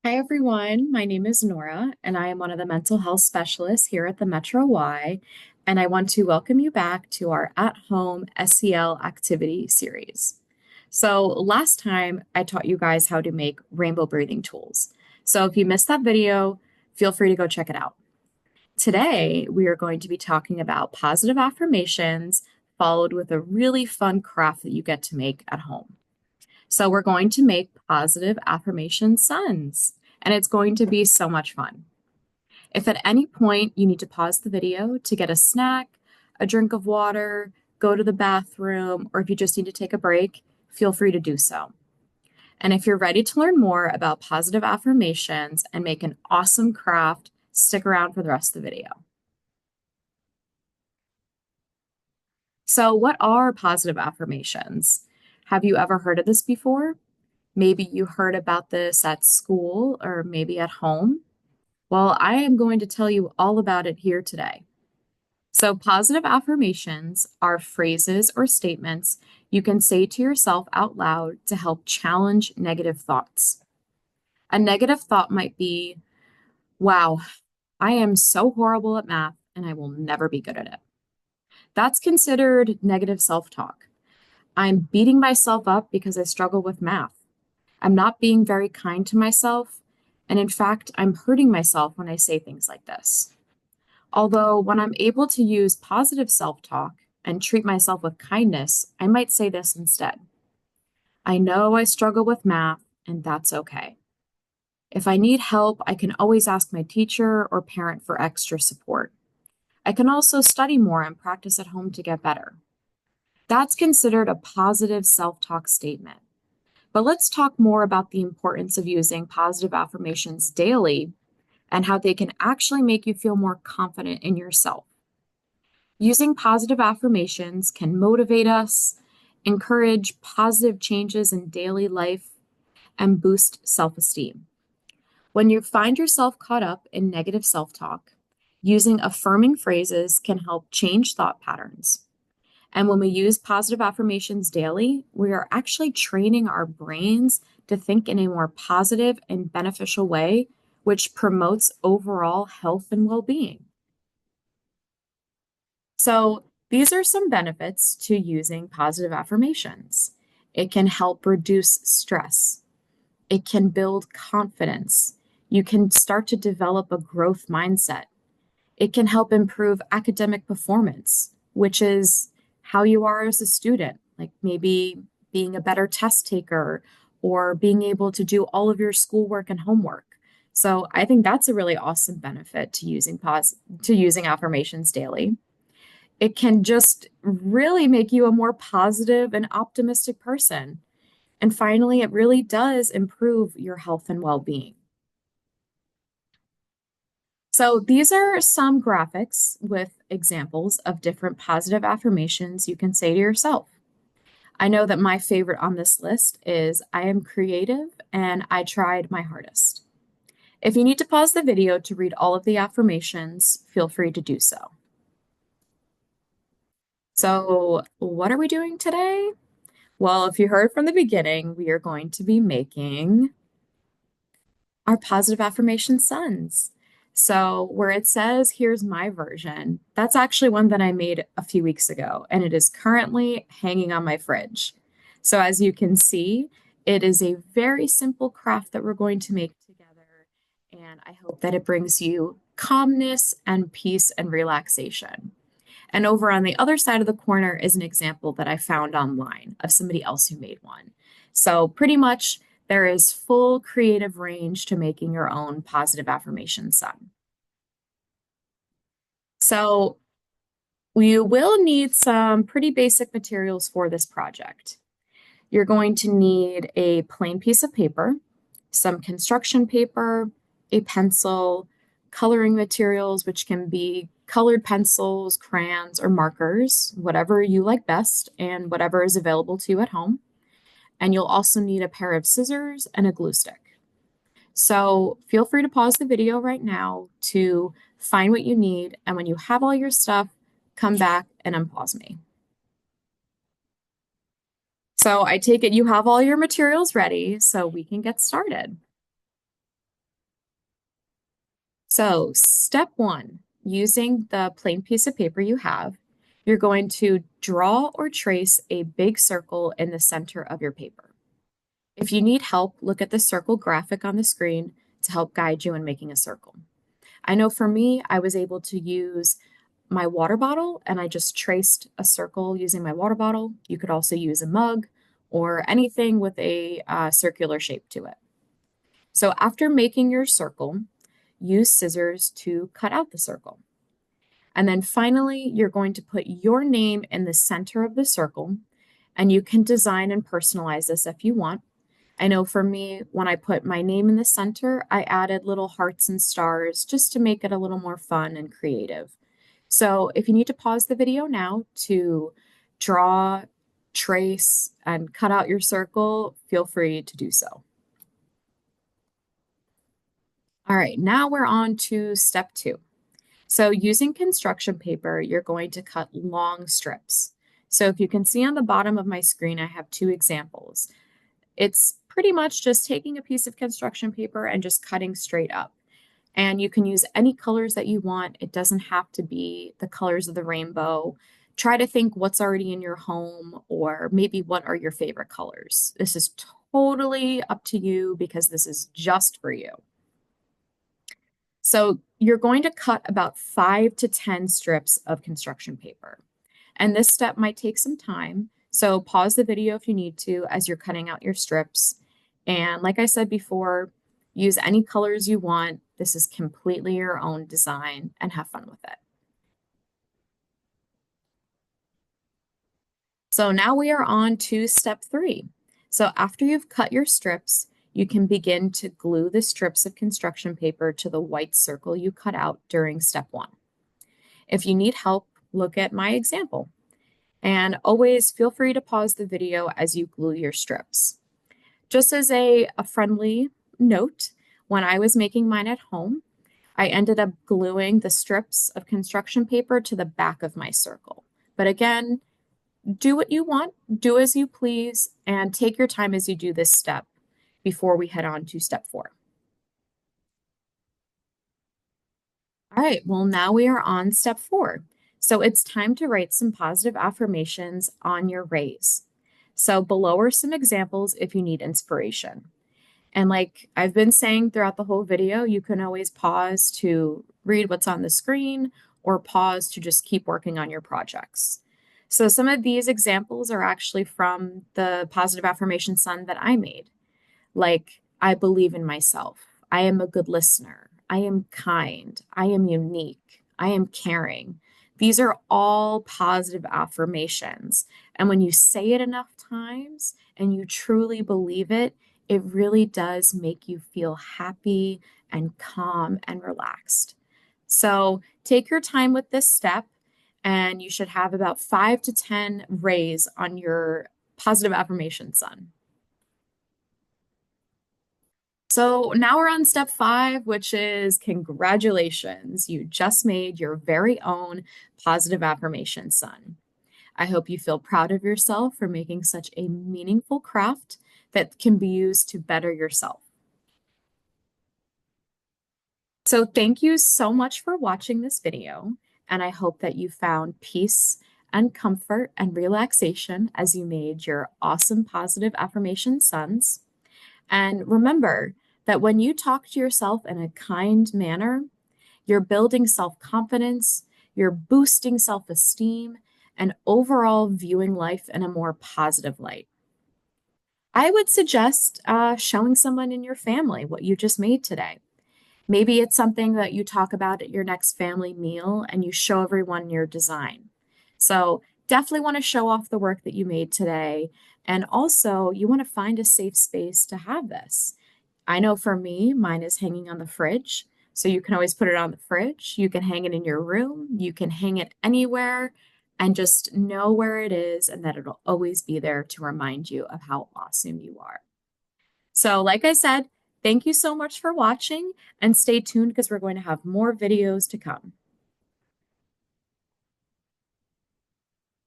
Hi, everyone. My name is Nora, and I am one of the mental health specialists here at the Metro Y. And I want to welcome you back to our at home SEL activity series. So, last time I taught you guys how to make rainbow breathing tools. So, if you missed that video, feel free to go check it out. Today, we are going to be talking about positive affirmations, followed with a really fun craft that you get to make at home. So we're going to make positive affirmation suns, and it's going to be so much fun. If at any point you need to pause the video to get a snack, a drink of water, go to the bathroom, or if you just need to take a break, feel free to do so. And if you're ready to learn more about positive affirmations and make an awesome craft, stick around for the rest of the video. So, what are positive affirmations? Have you ever heard of this before? Maybe you heard about this at school or maybe at home. Well, I am going to tell you all about it here today. So, positive affirmations are phrases or statements you can say to yourself out loud to help challenge negative thoughts. A negative thought might be, wow, I am so horrible at math and I will never be good at it. That's considered negative self talk. I'm beating myself up because I struggle with math. I'm not being very kind to myself. And in fact, I'm hurting myself when I say things like this. Although, when I'm able to use positive self talk and treat myself with kindness, I might say this instead. I know I struggle with math, and that's okay. If I need help, I can always ask my teacher or parent for extra support. I can also study more and practice at home to get better. That's considered a positive self talk statement. But let's talk more about the importance of using positive affirmations daily and how they can actually make you feel more confident in yourself. Using positive affirmations can motivate us, encourage positive changes in daily life, and boost self esteem. When you find yourself caught up in negative self talk, using affirming phrases can help change thought patterns. And when we use positive affirmations daily, we are actually training our brains to think in a more positive and beneficial way, which promotes overall health and well being. So, these are some benefits to using positive affirmations. It can help reduce stress, it can build confidence. You can start to develop a growth mindset. It can help improve academic performance, which is how you are as a student, like maybe being a better test taker or being able to do all of your schoolwork and homework. So I think that's a really awesome benefit to using affirmations daily. It can just really make you a more positive and optimistic person. And finally, it really does improve your health and well-being. So these are some graphics with examples of different positive affirmations you can say to yourself. I know that my favorite on this list is I am creative and I tried my hardest. If you need to pause the video to read all of the affirmations, feel free to do so. So, what are we doing today? Well, if you heard from the beginning, we are going to be making our positive affirmation suns. So, where it says, here's my version, that's actually one that I made a few weeks ago, and it is currently hanging on my fridge. So, as you can see, it is a very simple craft that we're going to make together, and I hope that it brings you calmness and peace and relaxation. And over on the other side of the corner is an example that I found online of somebody else who made one. So, pretty much, there is full creative range to making your own positive affirmation sun. So, you will need some pretty basic materials for this project. You're going to need a plain piece of paper, some construction paper, a pencil, coloring materials, which can be colored pencils, crayons, or markers, whatever you like best and whatever is available to you at home. And you'll also need a pair of scissors and a glue stick. So feel free to pause the video right now to find what you need. And when you have all your stuff, come back and unpause me. So I take it you have all your materials ready, so we can get started. So, step one, using the plain piece of paper you have, you're going to draw or trace a big circle in the center of your paper. If you need help, look at the circle graphic on the screen to help guide you in making a circle. I know for me, I was able to use my water bottle and I just traced a circle using my water bottle. You could also use a mug or anything with a circular shape to it. So after making your circle, use scissors to cut out the circle. And then finally, you're going to put your name in the center of the circle, and you can design and personalize this if you want. I know for me, when I put my name in the center, I added little hearts and stars just to make it a little more fun and creative. So if you need to pause the video now to draw, trace, and cut out your circle, feel free to do so. All right, now we're on to step two. So using construction paper, you're going to cut long strips. So if you can see on the bottom of my screen, I have two examples. It's pretty much just taking a piece of construction paper and just cutting straight up. And you can use any colors that you want. It doesn't have to be the colors of the rainbow. Try to think what's already in your home or maybe what are your favorite colors. This is totally up to you because this is just for you. So you're going to cut about 5 to 10 strips of construction paper. And this step might take some time. So pause the video if you need to as you're cutting out your strips. And like I said before, use any colors you want. This is completely your own design and have fun with it. So now we are on to step three. So after you've cut your strips, you can begin to glue the strips of construction paper to the white circle you cut out during step one. If you need help, look at my example. And always feel free to pause the video as you glue your strips. Just as a friendly note, when I was making mine at home, I ended up gluing the strips of construction paper to the back of my circle. But again, do what you want, do as you please, and take your time as you do this step before we head on to step four. All right, well, now we are on step four. So it's time to write some positive affirmations on your raise. So below are some examples if you need inspiration. And like I've been saying throughout the whole video, you can always pause to read what's on the screen or pause to just keep working on your projects. So some of these examples are actually from the Positive Affirmation Sun that I made. Like, I believe in myself. I am a good listener. I am kind. I am unique. I am caring. These are all positive affirmations. And when you say it enough times and you truly believe it, it really does make you feel happy and calm and relaxed. So take your time with this step, and you should have about 5 to 10 rays on your Positive Affirmation Sun. So now we're on step five, which is congratulations. You just made your very own Positive Affirmation Sun. I hope you feel proud of yourself for making such a meaningful craft that can be used to better yourself. So thank you so much for watching this video, and I hope that you found peace and comfort and relaxation as you made your awesome Positive Affirmation Suns. And remember that when you talk to yourself in a kind manner, you're building self-confidence, you're boosting self-esteem, and overall viewing life in a more positive light. I would suggest showing someone in your family what you just made today. Maybe it's something that you talk about at your next family meal and you show everyone your design. So definitely want to show off the work that you made today. And also, you want to find a safe space to have this. I know for me, mine is hanging on the fridge. So you can always put it on the fridge. You can hang it in your room. You can hang it anywhere and just know where it is and that it'll always be there to remind you of how awesome you are. So like I said, thank you so much for watching and stay tuned because we're going to have more videos to come.